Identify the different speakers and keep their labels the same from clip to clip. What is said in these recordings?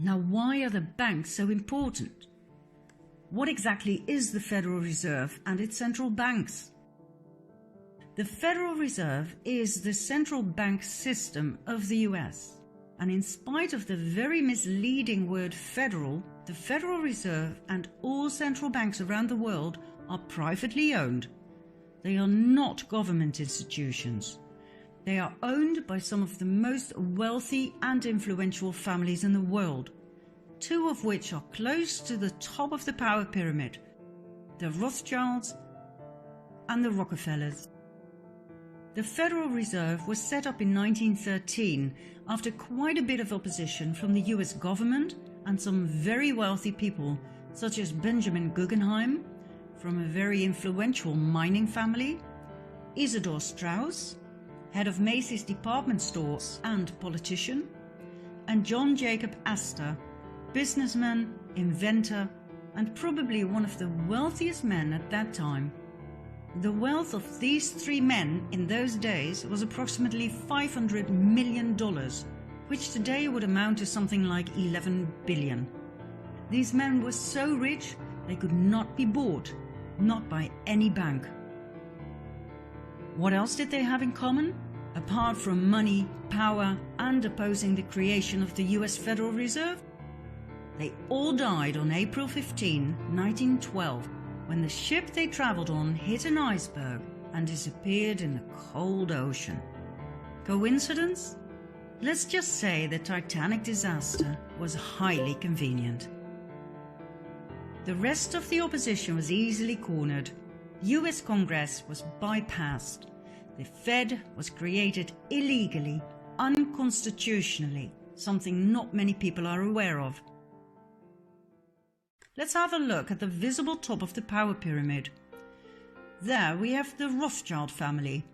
Speaker 1: Now, why are the banks so important? What exactly is the Federal Reserve and its central banks? The Federal Reserve is the central bank system of the US. And in spite of the very misleading word federal, the Federal Reserve and all central banks around the world are privately owned. They are not government institutions. They are owned by some of the most wealthy and influential families in the world, two of which are close to the top of the power pyramid, the Rothschilds and the Rockefellers. The Federal Reserve was set up in 1913 after quite a bit of opposition from the US government and some very wealthy people such as Benjamin Guggenheim, from a very influential mining family, Isidor Straus, head of Macy's department stores and politician, and John Jacob Astor, businessman, inventor, and probably one of the wealthiest men at that time. The wealth of these three men in those days was approximately $500 million, which today would amount to something like 11 billion. These men were so rich they could not be bought, not by any bank. What else did they have in common? Apart from money, power, and opposing the creation of the US Federal Reserve? They all died on April 15, 1912, when the ship they traveled on hit an iceberg and disappeared in the cold ocean. Coincidence? Let's just say the Titanic disaster was highly convenient. The rest of the opposition was easily cornered. US Congress was bypassed. The Fed was created illegally, unconstitutionally, something not many people are aware of. Let's have a look at the visible top of the power pyramid. There we have the Rothschild family.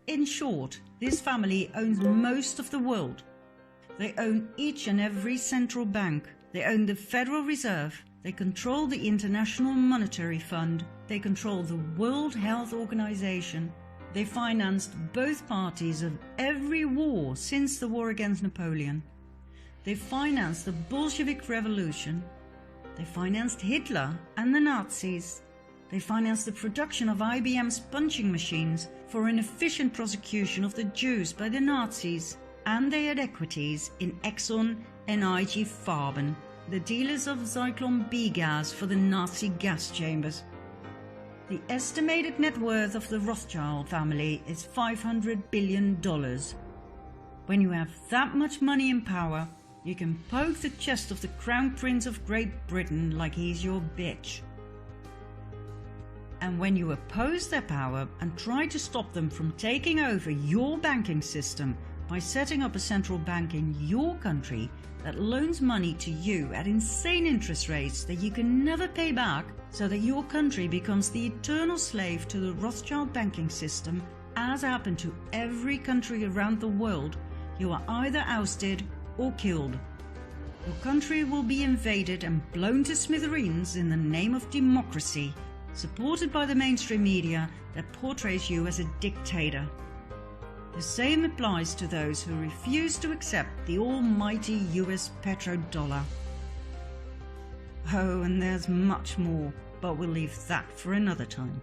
Speaker 1: In short, this family owns most of the world. They own each and every central bank. They own the Federal Reserve. They control the International Monetary Fund. They control the World Health Organization. They financed both parties of every war since the war against Napoleon. They financed the Bolshevik Revolution. They financed Hitler and the Nazis. They financed the production of IBM's punching machines for an efficient prosecution of the Jews by the Nazis. And they had equities in Exxon and IG Farben, the dealers of Zyklon B gas for the Nazi gas chambers. The estimated net worth of the Rothschild family is $500 billion. When you have that much money and power, you can poke the chest of the Crown Prince of Great Britain like he's your bitch. And when you oppose their power and try to stop them from taking over your banking system by setting up a central bank in your country that loans money to you at insane interest rates that you can never pay back, so that your country becomes the eternal slave to the Rothschild banking system, as happened to every country around the world, you are either ousted or killed. Your country will be invaded and blown to smithereens in the name of democracy, supported by the mainstream media that portrays you as a dictator. The same applies to those who refuse to accept the almighty US petrodollar. Oh, and there's much more, but we'll leave that for another time.